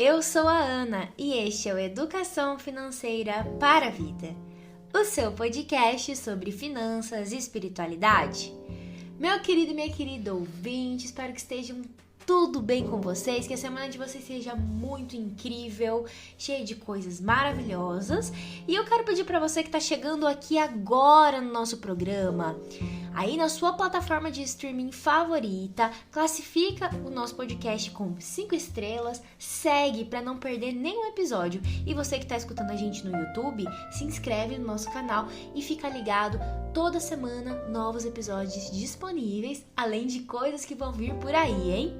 eu sou a Ana e este é o Educação Financeira para a Vida, o seu podcast sobre finanças e espiritualidade. Meu querido e minha querida ouvinte, espero que estejam tudo bem com vocês, que a semana de vocês seja muito incrível, cheia de coisas maravilhosas. E eu quero pedir para você que está chegando aqui agora no nosso programa, aí na sua plataforma de streaming favorita, classifica o nosso podcast com 5 estrelas, segue para não perder nenhum episódio. E você que está escutando a gente no YouTube, se inscreve no nosso canal e fica ligado toda semana, novos episódios disponíveis, além de coisas que vão vir por aí, hein?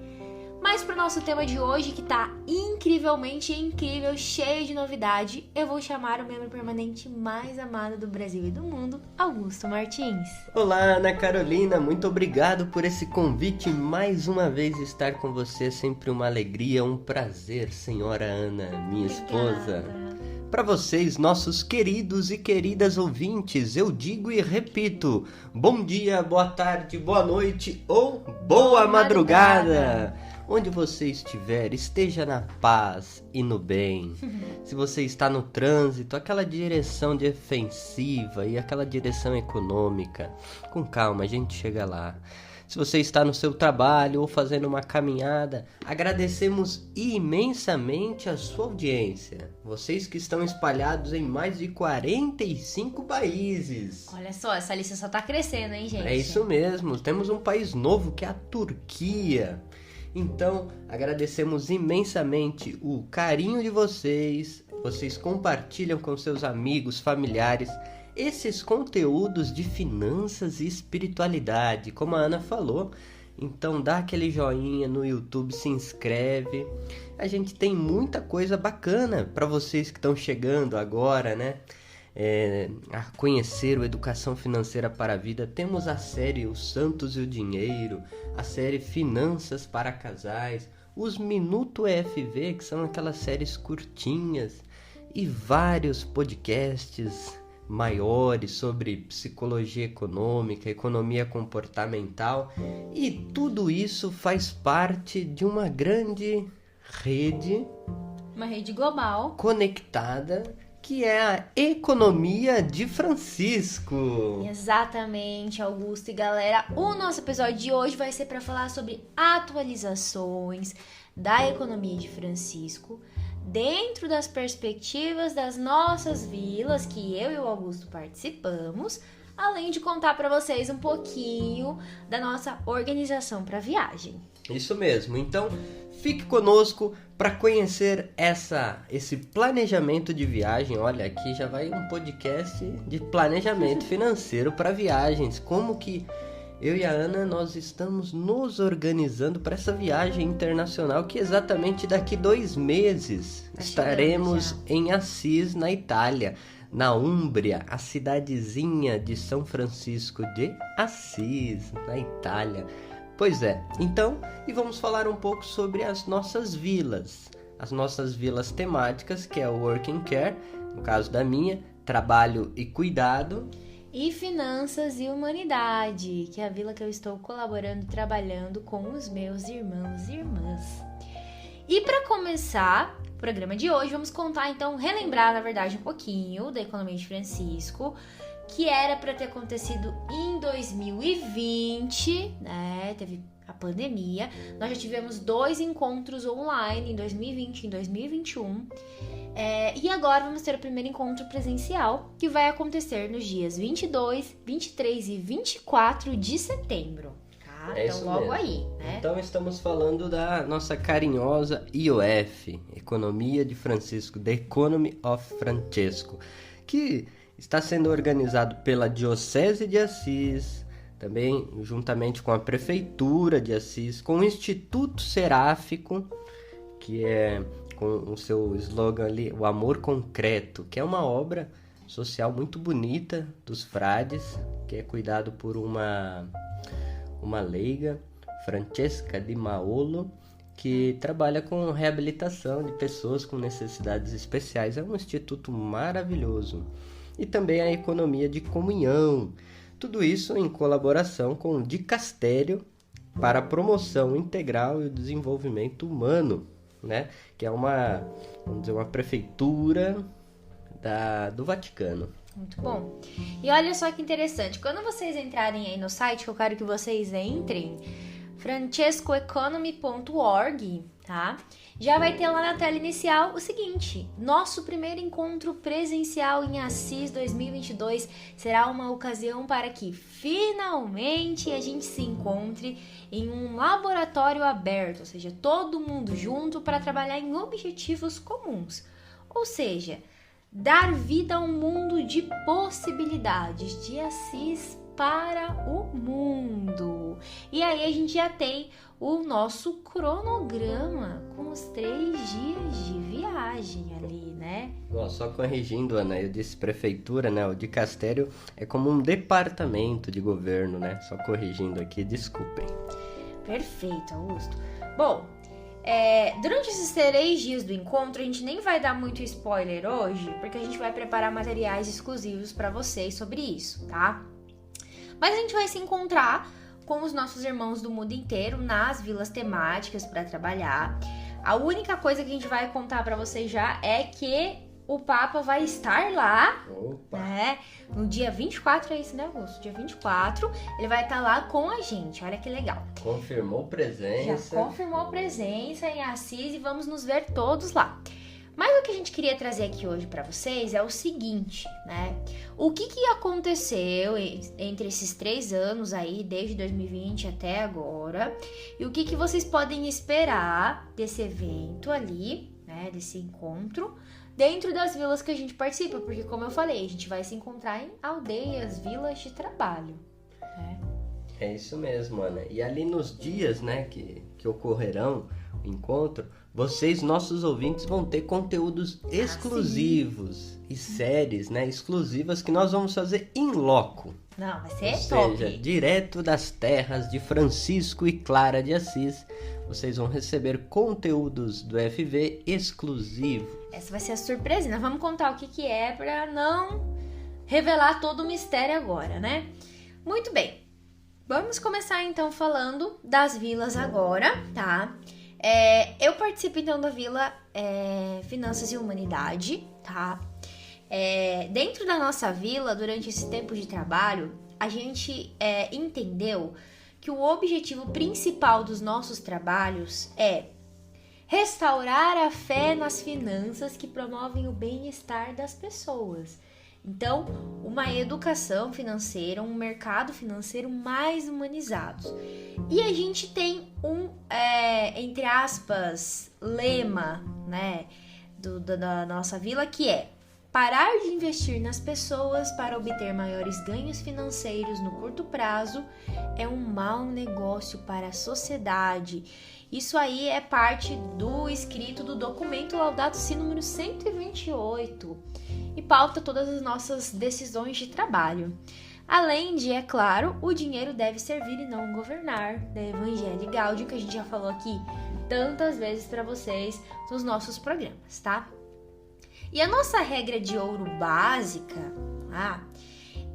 Mas para o nosso tema de hoje, que tá incrivelmente incrível, cheio de novidade, eu vou chamar o membro permanente mais amado do Brasil e do mundo, Augusto Martins. Olá, Ana Carolina, muito obrigado por esse convite. Mais uma vez estar com você, sempre uma alegria, um prazer, senhora Ana, minha esposa. Para vocês, nossos queridos e queridas ouvintes, eu digo e repito, bom dia, boa tarde, boa noite ou boa madrugada. Onde você estiver, esteja na paz e no bem. Se você está no trânsito, aquela direção defensiva e aquela direção econômica, com calma, a gente chega lá. Se você está no seu trabalho ou fazendo uma caminhada, agradecemos imensamente a sua audiência. Vocês que estão espalhados em mais de 45 países. Olha só, essa lista só tá crescendo, hein, gente? É isso mesmo, temos um país novo que é a Turquia. Então, agradecemos imensamente o carinho de vocês. Vocês compartilham com seus amigos, familiares, esses conteúdos de finanças e espiritualidade, como a Ana falou. Então, dá aquele joinha no YouTube, se inscreve. A gente tem muita coisa bacana para vocês que estão chegando agora, né? A conhecer o Educação Financeira para a Vida. Temos a série Os Santos e o Dinheiro, a série Finanças para Casais, os Minuto EFV, que são aquelas séries curtinhas, e vários podcasts maiores sobre psicologia econômica, economia comportamental, e tudo isso faz parte de uma grande rede, uma rede global conectada, que é a Economia de Francisco. Exatamente, Augusto e galera. O nosso episódio de hoje vai ser para falar sobre atualizações da Economia de Francisco dentro das perspectivas das nossas vilas que eu e o Augusto participamos, além de contar para vocês um pouquinho da nossa organização para a viagem. Isso mesmo, então fique conosco para conhecer esse planejamento de viagem. Olha, aqui já vai um podcast de planejamento financeiro para viagens. Como que eu e a Ana, nós estamos nos organizando para essa viagem internacional que exatamente daqui 2 meses estaremos em Assis, na Itália. Na Úmbria, a cidadezinha de São Francisco de Assis, na Itália. Pois é, então, e vamos falar um pouco sobre as nossas vilas temáticas, que é o Work and Care, no caso da minha, Trabalho e Cuidado, e Finanças e Humanidade, que é a vila que eu estou colaborando e trabalhando com os meus irmãos e irmãs. E para começar o programa de hoje, vamos contar então, relembrar na verdade um pouquinho da Economia de Francisco, que era para ter acontecido em 2020, né? Teve a pandemia. Nós já tivemos 2 encontros online em 2020 e em 2021. E agora vamos ter o primeiro encontro presencial, que vai acontecer nos dias 22, 23 e 24 de setembro. Então logo mesmo. Aí, né? Então estamos falando da nossa carinhosa IOF, Economia de Francisco, The Economy of Francesco, que está sendo organizado pela Diocese de Assis, também juntamente com a Prefeitura de Assis, com o Instituto Seráfico, que é com o seu slogan ali, o Amor Concreto, que é uma obra social muito bonita dos frades, que é cuidado por uma leiga, Francesca Di Maolo, que trabalha com reabilitação de pessoas com necessidades especiais. É um instituto maravilhoso. E também a Economia de Comunhão. Tudo isso em colaboração com o Dicastério para a Promoção Integral e o Desenvolvimento Humano. né? Que é vamos dizer, uma prefeitura do Vaticano. Muito bom. E olha só que interessante, quando vocês entrarem aí no site, que eu quero que vocês entrem, francescoeconomy.org, tá? Já vai ter lá na tela inicial o seguinte: nosso primeiro encontro presencial em Assis 2022 será uma ocasião para que finalmente a gente se encontre em um laboratório aberto, ou seja, todo mundo junto para trabalhar em objetivos comuns. Ou seja, dar vida a um mundo de possibilidades, de Assis para o mundo. E aí a gente já tem o nosso cronograma com os 3 dias de viagem ali, né? Só corrigindo, Ana, eu disse prefeitura, né? O dicastério é como um departamento de governo, né? Só corrigindo aqui, desculpem. Perfeito, Augusto. Bom, durante esses 3 dias do encontro, a gente nem vai dar muito spoiler hoje, porque a gente vai preparar materiais exclusivos para vocês sobre isso, tá? Mas a gente vai se encontrar com os nossos irmãos do mundo inteiro nas vilas temáticas para trabalhar. A única coisa que a gente vai contar para vocês já é que o Papa vai estar lá, né? No dia 24, é isso, né, Augusto? Dia 24, ele vai estar lá com a gente, olha que legal. Confirmou presença. Já confirmou presença em Assis e vamos nos ver todos lá. Mas o que a gente queria trazer aqui hoje para vocês é o seguinte, né? O que aconteceu entre esses 3 anos aí, desde 2020 até agora, e o que vocês podem esperar desse evento ali, né? Desse encontro, dentro das vilas que a gente participa, porque como eu falei, a gente vai se encontrar em aldeias, vilas de trabalho, né? É isso mesmo, Ana. E ali nos dias, né, que ocorrerão o encontro, vocês, nossos ouvintes, vão ter conteúdos exclusivos e séries, né, exclusivas que nós vamos fazer in loco. Não, vai ser Ou top. seja, direto das terras de Francisco e Clara de Assis, vocês vão receber conteúdos do FV exclusivo. Essa vai ser a surpresa. Nós vamos contar o que é para não revelar todo o mistério agora, né? Muito bem. Vamos começar então falando das vilas agora, tá? Eu participo então da Vila Finanças e Humanidade, tá? Dentro da nossa vila, durante esse tempo de trabalho, a gente entendeu que o objetivo principal dos nossos trabalhos é restaurar a fé nas finanças que promovem o bem-estar das pessoas. Então, uma educação financeira, um mercado financeiro mais humanizado. E a gente tem entre aspas, lema, né, da nossa vila, que é parar de investir nas pessoas para obter maiores ganhos financeiros no curto prazo é um mau negócio para a sociedade. Isso aí é parte do escrito do documento Laudato Si número 128 e pauta todas as nossas decisões de trabalho. Além de, é claro, o dinheiro deve servir e não governar, da Evangelii Gaudium, que a gente já falou aqui tantas vezes para vocês nos nossos programas, tá? E a nossa regra de ouro básica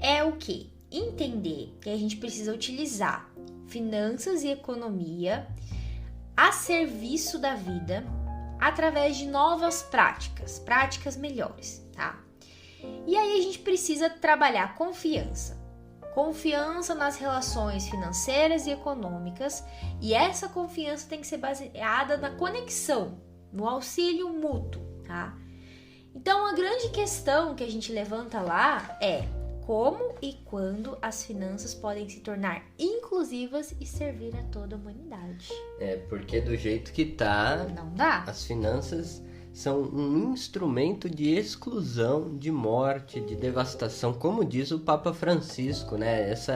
é o quê? Entender que a gente precisa utilizar finanças e economia a serviço da vida através de novas práticas melhores, tá? E aí a gente precisa trabalhar confiança nas relações financeiras e econômicas, e essa confiança tem que ser baseada na conexão, no auxílio mútuo, tá? Então a grande questão que a gente levanta lá é como e quando as finanças podem se tornar inclusivas e servir a toda a humanidade. Porque do jeito que tá, não dá. As finanças são um instrumento de exclusão, de morte, de devastação, como diz o Papa Francisco, né? Esse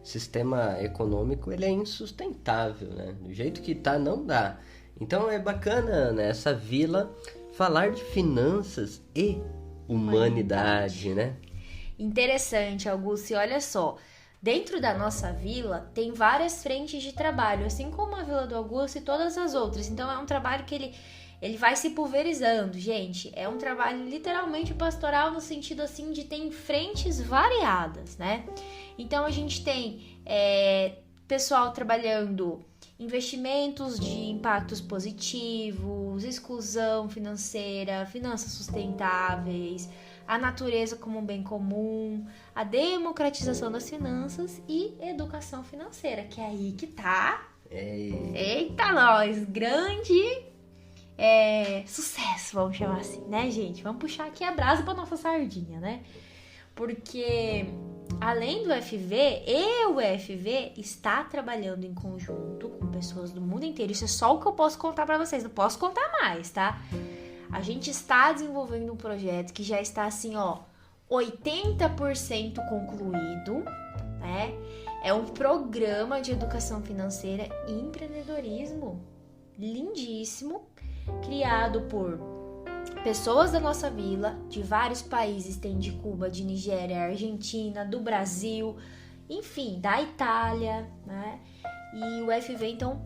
sistema econômico, ele é insustentável, né? Do jeito que tá, não dá. Então é bacana, né, essa vila falar de finanças e humanidade, né? Interessante, Augusto, e olha só, dentro da nossa vila tem várias frentes de trabalho, assim como a Vila do Augusto e todas as outras. Então é um trabalho que ele vai se pulverizando, gente. É um trabalho literalmente pastoral no sentido assim de ter frentes variadas, né? Então a gente tem pessoal trabalhando investimentos de impactos positivos, exclusão financeira, finanças sustentáveis, a natureza como um bem comum, a democratização das finanças e educação financeira, que é aí que tá. Eita, nós! Grande sucesso, vamos chamar assim, né, gente? Vamos puxar aqui a brasa pra nossa sardinha, né? Porque além do FV, o UFV está trabalhando em conjunto com pessoas do mundo inteiro. Isso é só o que eu posso contar pra vocês, não posso contar mais, tá? A gente está desenvolvendo um projeto que já está assim, 80% concluído, né? É um programa de educação financeira e empreendedorismo lindíssimo, criado por pessoas da nossa vila, de vários países, tem de Cuba, de Nigéria, Argentina, do Brasil, enfim, da Itália, né? E o FV, então,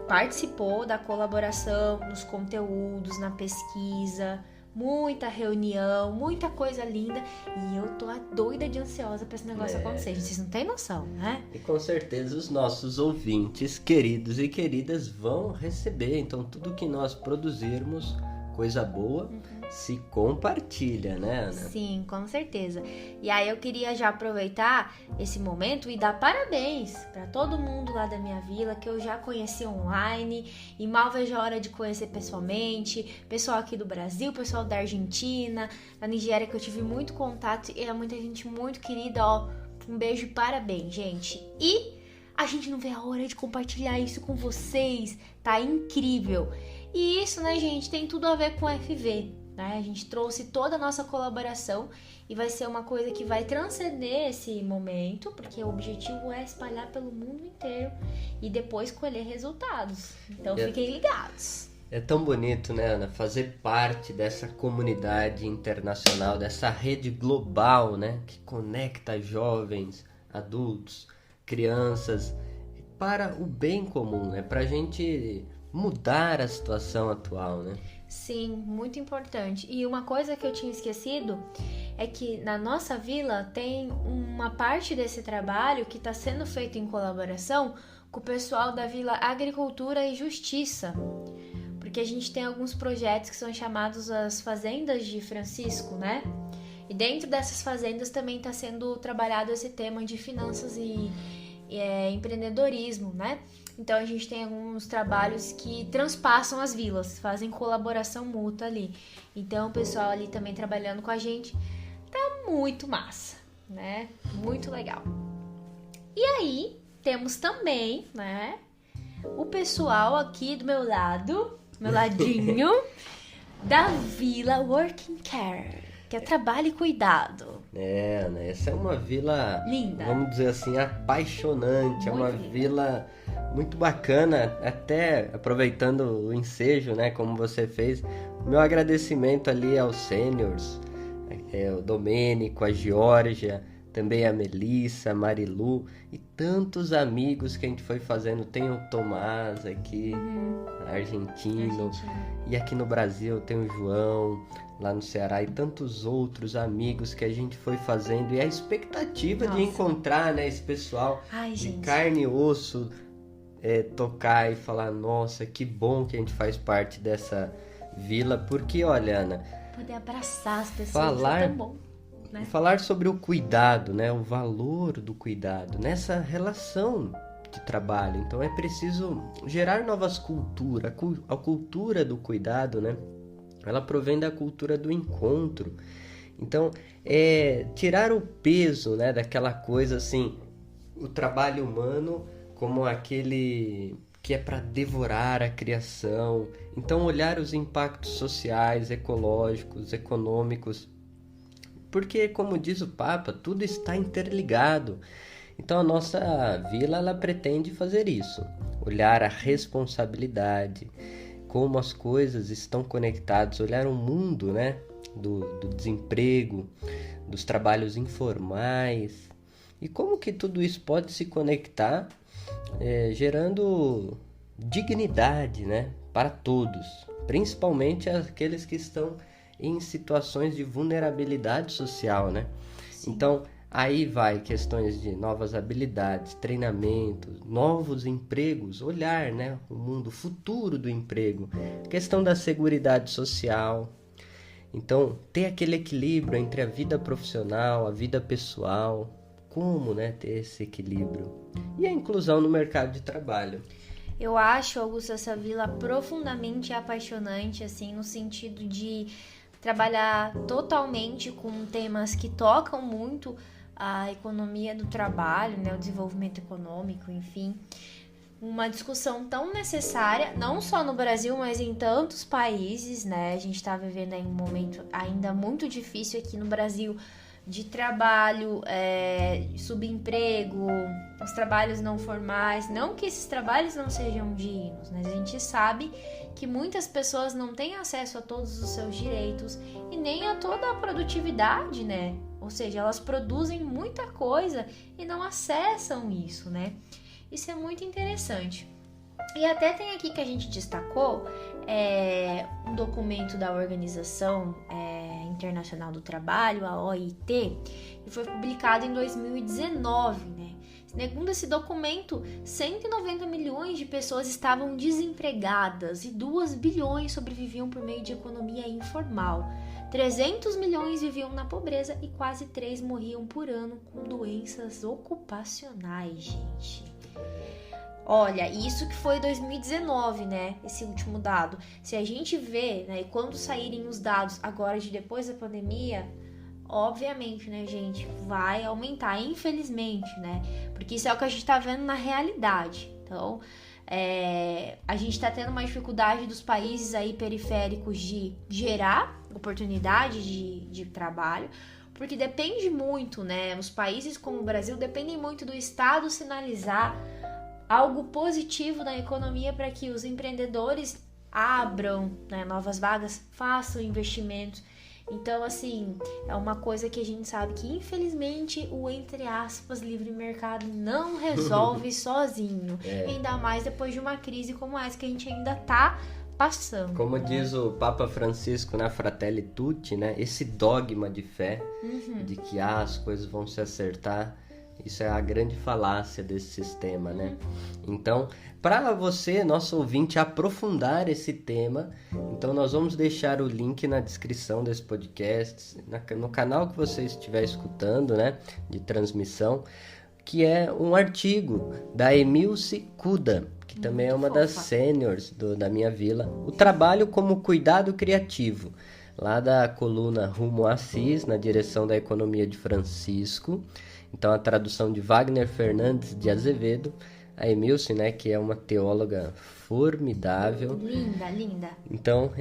participou da colaboração nos conteúdos, na pesquisa, muita reunião, muita coisa linda, e eu tô doida de ansiosa pra esse negócio acontecer, vocês não têm noção, né? E com certeza os nossos ouvintes, queridos e queridas, vão receber, então tudo que nós produzirmos, coisa boa, se compartilha, né, Ana? Sim, com certeza. E aí eu queria já aproveitar esse momento e dar parabéns para todo mundo lá da minha vila, que eu já conheci online e mal vejo a hora de conhecer pessoalmente, pessoal aqui do Brasil, pessoal da Argentina, da Nigéria, que eu tive muito contato e é muita gente muito querida, um beijo e parabéns, gente. E a gente não vê a hora de compartilhar isso com vocês, tá incrível. E isso, né, gente, tem tudo a ver com o FV, né? A gente trouxe toda a nossa colaboração e vai ser uma coisa que vai transcender esse momento, porque o objetivo é espalhar pelo mundo inteiro e depois colher resultados. Então fiquem ligados. É tão bonito, né, Ana, fazer parte dessa comunidade internacional, dessa rede global, né, que conecta jovens, adultos, crianças para o bem comum, né, pra gente mudar a situação atual, né? Sim, muito importante. E uma coisa que eu tinha esquecido é que na nossa vila tem uma parte desse trabalho que está sendo feito em colaboração com o pessoal da Vila Agricultura e Justiça. Porque a gente tem alguns projetos que são chamados as Fazendas de Francisco, né? E dentro dessas fazendas também está sendo trabalhado esse tema de finanças e empreendedorismo, né? Então a gente tem alguns trabalhos que transpassam as vilas, fazem colaboração mútua ali. Então o pessoal ali também trabalhando com a gente tá muito massa, né? Muito legal. E aí temos também, né, o pessoal aqui do meu ladinho, da Vila Working Care, que é trabalho e cuidado. Né? Essa é uma vila linda, vamos dizer assim, apaixonante. Muito, é uma linda vila muito bacana, até aproveitando o ensejo, né, como você fez. Meu agradecimento ali aos seniors, o Domênico, a Geórgia, também a Melissa, a Marilu e tantos amigos que a gente foi fazendo. Tem o Tomás aqui, argentino, e aqui no Brasil tem o João, lá no Ceará, e tantos outros amigos que a gente foi fazendo, e a expectativa de encontrar, né, esse pessoal de carne e osso, tocar e falar, nossa, que bom que a gente faz parte dessa vila, porque olha, Ana, poder abraçar as pessoas é tão bom, né? Falar sobre o cuidado, né, o valor do cuidado nessa relação de trabalho. Então é preciso gerar novas culturas. A cultura do cuidado, né, ela provém da cultura do encontro. Então, tirar o peso, né, daquela coisa assim, o trabalho humano como aquele que é para devorar a criação. Então, olhar os impactos sociais, ecológicos, econômicos. Porque, como diz o Papa, tudo está interligado. Então, a nossa vila, ela pretende fazer isso. Olhar a responsabilidade, como as coisas estão conectadas, olhar o mundo, né, do desemprego, dos trabalhos informais, e como que tudo isso pode se conectar, gerando dignidade, né, para todos, principalmente aqueles que estão em situações de vulnerabilidade social, né? Sim. Então, Aí vai questões de novas habilidades, treinamentos, novos empregos, olhar, né, o mundo futuro do emprego, questão da seguridade social. Então, ter aquele equilíbrio entre a vida profissional, a vida pessoal, como, né, ter esse equilíbrio. E a inclusão no mercado de trabalho. Eu acho, Augusto, essa vila profundamente apaixonante, assim, no sentido de trabalhar totalmente com temas que tocam muito a economia do trabalho, né, o desenvolvimento econômico, enfim. Uma discussão tão necessária, não só no Brasil, mas em tantos países, né? A gente está vivendo aí um momento ainda muito difícil aqui no Brasil de trabalho, subemprego, os trabalhos não formais. Não que esses trabalhos não sejam dignos, mas a gente sabe que muitas pessoas não têm acesso a todos os seus direitos e nem a toda a produtividade, né? Ou seja, elas produzem muita coisa e não acessam isso, né? Isso é muito interessante. E até tem aqui que a gente destacou um documento da Organização Internacional do Trabalho, a OIT, que foi publicado em 2019, né? Segundo esse documento, 190 milhões de pessoas estavam desempregadas e 2 bilhões sobreviviam por meio de economia informal. 300 milhões viviam na pobreza e quase 3 morriam por ano com doenças ocupacionais, gente. Olha, isso que foi 2019, né? Esse último dado. Se a gente vê, né, e quando saírem os dados agora de depois da pandemia, obviamente, né, gente, vai aumentar, infelizmente, né? Porque isso é o que a gente tá vendo na realidade. Então, a gente tá tendo uma dificuldade dos países aí periféricos de gerar oportunidade de trabalho, porque depende muito, né? Os países como o Brasil dependem muito do Estado sinalizar algo positivo na economia para que os empreendedores abram, né, novas vagas, façam investimentos. Então, assim, é uma coisa que a gente sabe que, infelizmente, o, entre aspas, livre mercado não resolve sozinho. Ainda mais depois de uma crise como essa que a gente ainda tá passando. Como diz o Papa Francisco na Fratelli Tutti, né? Esse dogma de fé, de que as coisas vão se acertar, isso é a grande falácia desse sistema, né? Então, para você, nosso ouvinte, aprofundar esse tema, então nós vamos deixar o link na descrição desse podcast, no canal que você estiver escutando, né, de transmissão, que é um artigo da Emilce Cuda, que também é uma das sêniors da minha vila, o trabalho como cuidado criativo, lá da coluna Rumo a Assis, na direção da economia de Francisco. Então, a tradução de Wagner Fernandes de Azevedo, a Emilce, né, que é uma teóloga formidável. Linda, linda. Então,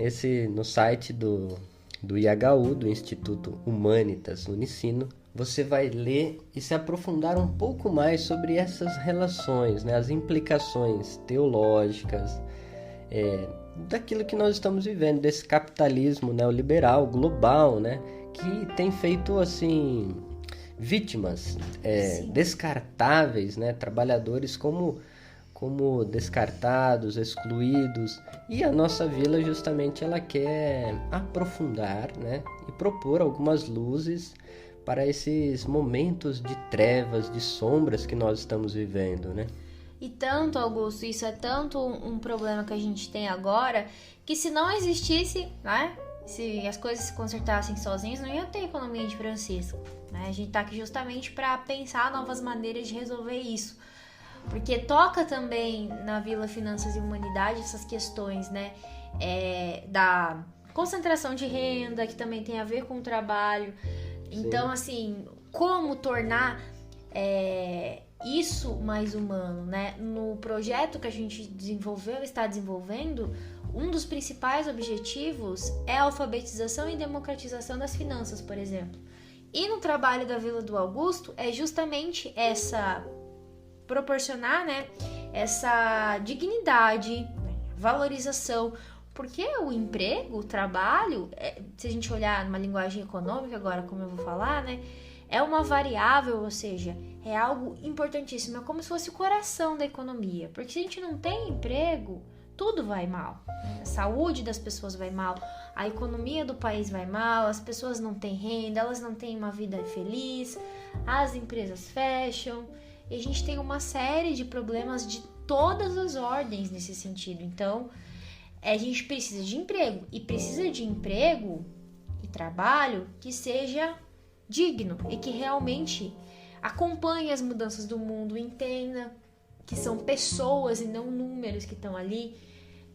no site do IHU, do Instituto Humanitas Unicino, você vai ler e se aprofundar um pouco mais sobre essas relações, né, as implicações teológicas, daquilo que nós estamos vivendo, desse capitalismo neoliberal, global, né, que tem feito, assim, vítimas descartáveis, né? Trabalhadores como descartados, excluídos. E a nossa vila, justamente, ela quer aprofundar, né? E propor algumas luzes para esses momentos de trevas, de sombras que nós estamos vivendo, né? E tanto, Augusto, isso é tanto um problema que a gente tem agora, que se não existisse, né? Se as coisas se consertassem sozinhas, não ia ter economia de Francisco, né? A gente tá aqui justamente para pensar novas maneiras de resolver isso. Porque toca também na Vila Finanças e Humanidade essas questões, né? Da concentração de renda, que também tem a ver com o trabalho. Então, assim, como tornar isso mais humano, né? No projeto que a gente está desenvolvendo, um dos principais objetivos é a alfabetização e democratização das finanças, por exemplo. E no trabalho da Vila do Augusto é justamente proporcionar, né, essa dignidade, valorização, porque o emprego, o trabalho, se a gente olhar numa linguagem econômica agora, como eu vou falar, né, é uma variável, ou seja, é algo importantíssimo, é como se fosse o coração da economia, porque se a gente não tem emprego, tudo vai mal. A saúde das pessoas vai mal, a economia do país vai mal, as pessoas não têm renda, elas não têm uma vida feliz, as empresas fecham, e a gente tem uma série de problemas de todas as ordens nesse sentido. Então, a gente precisa de emprego, e precisa de emprego e trabalho que seja digno e que realmente acompanhe as mudanças do mundo, entenda que são pessoas e não números que estão ali.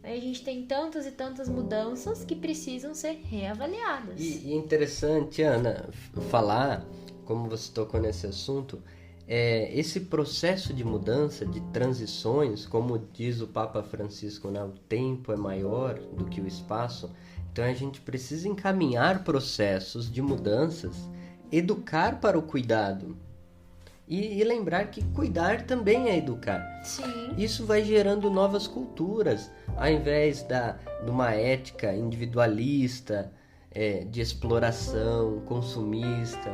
A gente tem tantas e tantas mudanças que precisam ser reavaliadas. E interessante, Ana, falar, como você tocou nesse assunto, esse processo de mudança, de transições, como diz o Papa Francisco, né, o tempo é maior do que o espaço. Então a gente precisa encaminhar processos de mudanças, educar para o cuidado. E lembrar que cuidar também é educar. Sim. Isso vai gerando novas culturas, ao invés de uma ética individualista, de exploração, consumista,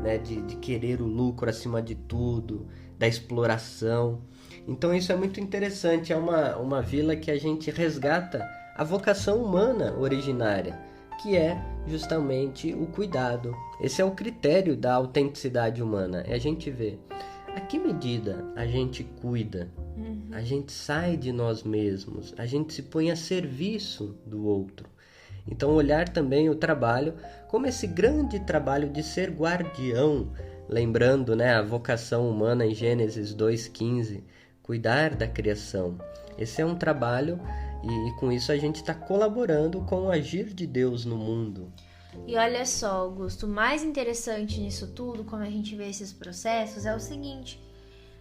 né, de querer o lucro acima de tudo, da exploração. Então isso é muito interessante, é uma vila que a gente resgata a vocação humana originária, que é justamente o cuidado. Esse é o critério da autenticidade humana, é a gente ver a que medida a gente cuida, a gente sai de nós mesmos, a gente se põe a serviço do outro. Então olhar também o trabalho como esse grande trabalho de ser guardião, lembrando, né, a vocação humana em Gênesis 2,15, cuidar da criação. Esse é um trabalho e com isso a gente está colaborando com o agir de Deus no mundo. E olha só, Augusto, o mais interessante nisso tudo, como a gente vê esses processos, é o seguinte: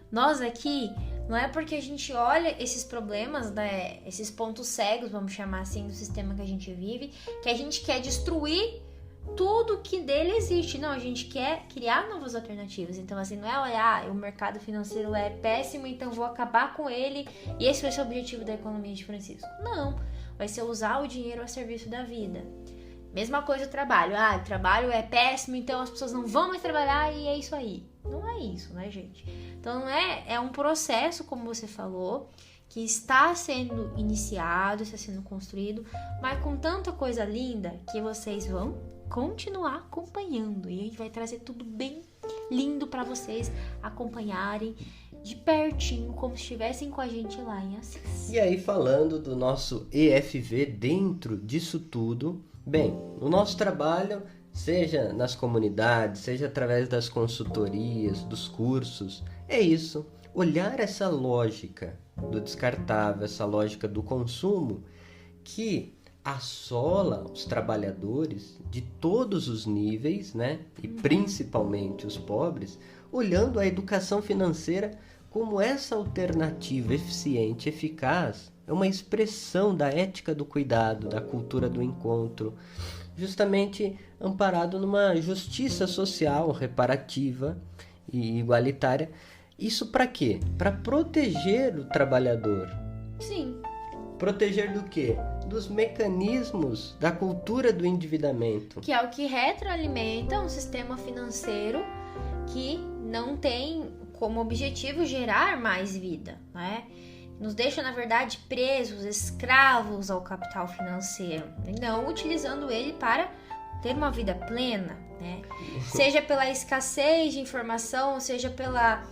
nós aqui, não é porque a gente olha esses problemas, né, esses pontos cegos, vamos chamar assim, do sistema que a gente vive, que a gente quer destruir tudo que dele existe. Não, a gente quer criar novas alternativas. Então, assim, não é olhar, o mercado financeiro é péssimo, então vou acabar com ele e esse vai ser o objetivo da economia de Francisco. Não, vai ser usar o dinheiro a serviço da vida. Mesma coisa o trabalho. O trabalho é péssimo, então as pessoas não vão mais trabalhar e é isso aí. Não é isso, né, gente? Então, é um processo, como você falou, que está sendo iniciado, está sendo construído, mas com tanta coisa linda que vocês vão continuar acompanhando. E a gente vai trazer tudo bem lindo para vocês acompanharem de pertinho, como se estivessem com a gente lá em Assis. E aí, falando do nosso EFV dentro disso tudo, bem, o nosso trabalho, seja nas comunidades, seja através das consultorias, dos cursos, é isso, olhar essa lógica do descartável, essa lógica do consumo que assola os trabalhadores de todos os níveis, né? E principalmente os pobres, olhando a educação financeira como essa alternativa eficiente, eficaz, é uma expressão da ética do cuidado, da cultura do encontro, justamente amparado numa justiça social reparativa e igualitária. Isso para quê? Para proteger o trabalhador. Sim. Proteger do quê? Dos mecanismos da cultura do endividamento. Que é o que retroalimenta um sistema financeiro que não tem como objetivo gerar mais vida, né? Nos deixa, na verdade, presos, escravos ao capital financeiro, e não utilizando ele para ter uma vida plena, né? Seja pela escassez de informação, seja pela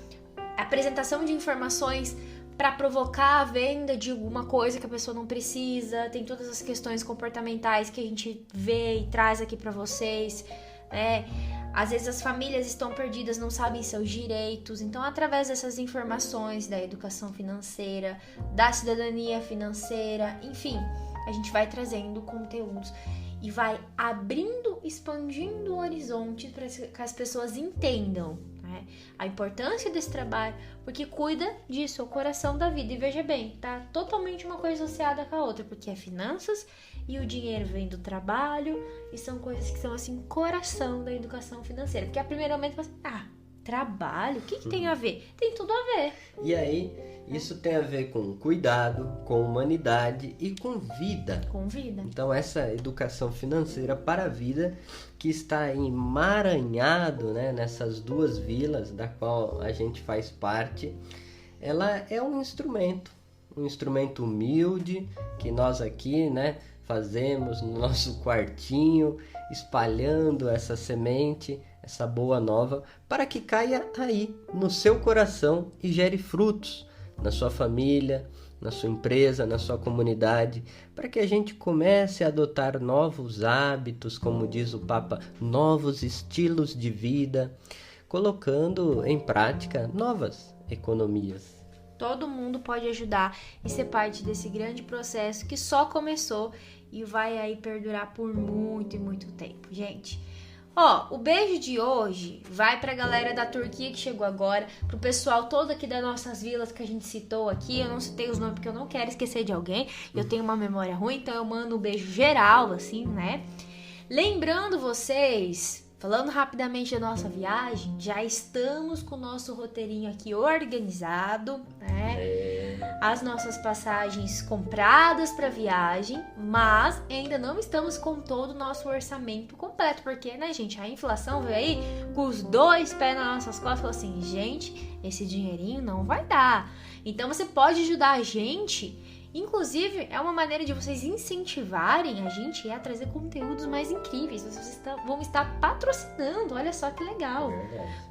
apresentação de informações para provocar a venda de alguma coisa que a pessoa não precisa. Tem todas as questões comportamentais que a gente vê e traz aqui para vocês, né? Às vezes as famílias estão perdidas, não sabem seus direitos. Então, através dessas informações da educação financeira, da cidadania financeira, enfim, a gente vai trazendo conteúdos e vai abrindo, expandindo horizontes para que as pessoas entendam, né, a importância desse trabalho, porque cuida disso, é o coração da vida. E veja bem, tá totalmente uma coisa associada com a outra, porque é finanças e o dinheiro vem do trabalho, e são coisas que são assim, coração da educação financeira. Porque a primeiro momento você fala assim, trabalho? O que tem a ver? Tem tudo a ver. E aí, isso tem a ver com cuidado, com humanidade e com vida. Com vida. Então, essa educação financeira para a vida, que está emaranhado, né, nessas duas vilas da qual a gente faz parte, ela é um um instrumento humilde que nós aqui, né, fazemos no nosso quartinho, espalhando essa semente, essa boa nova, para que caia aí no seu coração e gere frutos na sua família, na sua empresa, na sua comunidade, para que a gente comece a adotar novos hábitos, como diz o Papa, novos estilos de vida, colocando em prática novas economias. Todo mundo pode ajudar e ser parte desse grande processo que só começou e vai aí perdurar por muito e muito tempo, gente. Ó, o beijo de hoje vai pra galera da Turquia que chegou agora, pro pessoal todo aqui das nossas vilas que a gente citou aqui. Eu não citei os nomes porque eu não quero esquecer de alguém. Eu tenho uma memória ruim, então eu mando um beijo geral, assim, né? Lembrando vocês, falando rapidamente da nossa viagem, já estamos com o nosso roteirinho aqui organizado, né? As nossas passagens compradas para viagem, mas ainda não estamos com todo o nosso orçamento completo, porque, né, gente, a inflação veio aí com os dois pés nas nossas costas e falou assim, gente, esse dinheirinho não vai dar. Então você pode ajudar a gente. Inclusive, é uma maneira de vocês incentivarem a gente a trazer conteúdos mais incríveis. Vocês vão estar patrocinando, olha só que legal,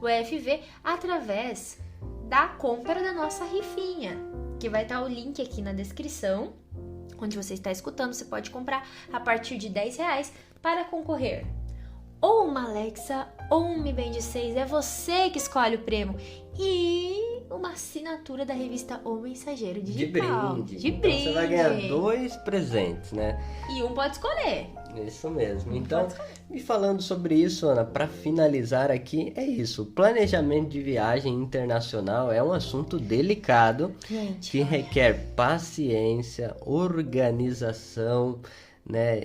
o FV através da compra da nossa rifinha, que vai estar o link aqui na descrição, onde você está escutando. Você pode comprar a partir de R$10 para concorrer ou uma Alexa ou um Mi Band 6, é você que escolhe o prêmio, e uma assinatura da revista O Mensageiro Digital. De brinde. Então você vai ganhar 2 presentes, né? E um pode escolher. Isso mesmo. Então, me falando sobre isso, Ana, para finalizar aqui, é isso. O planejamento de viagem internacional é um assunto delicado, gente, que requer paciência, organização, né?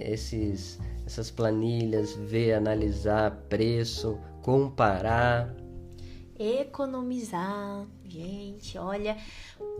Essas planilhas, ver, analisar preço, comparar, economizar. Gente, olha,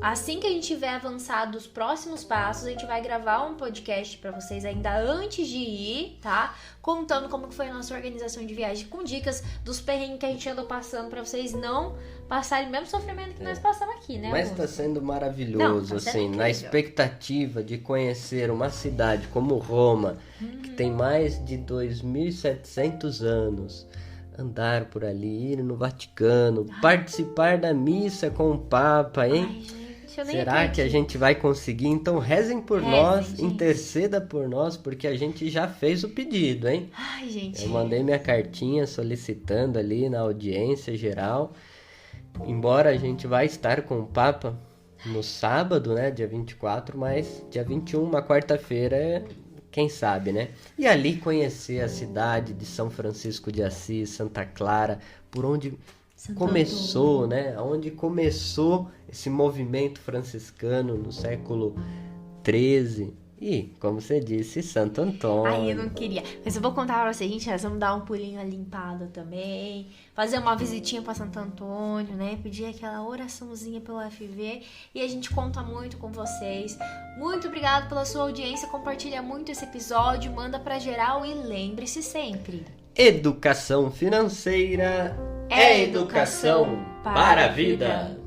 assim que a gente tiver avançado os próximos passos, a gente vai gravar um podcast pra vocês ainda antes de ir, tá? Contando como que foi a nossa organização de viagem, com dicas dos perrengues que a gente andou passando, pra vocês não passarem o mesmo sofrimento que nós passamos aqui, né? Mas tá sendo maravilhoso, assim, na expectativa de conhecer uma cidade como Roma, que tem mais de 2.700 anos, andar por ali, ir no Vaticano, participar da missa com o Papa, hein? Ai, gente, eu nem Será acredito que a gente vai conseguir? Então rezem por nós, gente. Interceda por nós, porque a gente já fez o pedido, hein? Ai, gente. Eu mandei minha cartinha solicitando ali na audiência geral. Embora a gente vai estar com o Papa no sábado, né, dia 24, mas dia 21, uma quarta-feira, quem sabe, né? E ali conhecer a cidade de São Francisco de Assis, Santa Clara, por onde começou, né? Onde começou esse movimento franciscano no século XIII. E, como você disse, Santo Antônio. Ai, eu não queria. Mas eu vou contar pra vocês, gente, nós vamos dar um pulinho ali em Pádua também. Fazer uma visitinha pra Santo Antônio, né? Pedir aquela oraçãozinha pelo FV. E a gente conta muito com vocês. Muito obrigada pela sua audiência. Compartilha muito esse episódio. Manda pra geral e lembre-se sempre. Educação financeira é educação para a vida.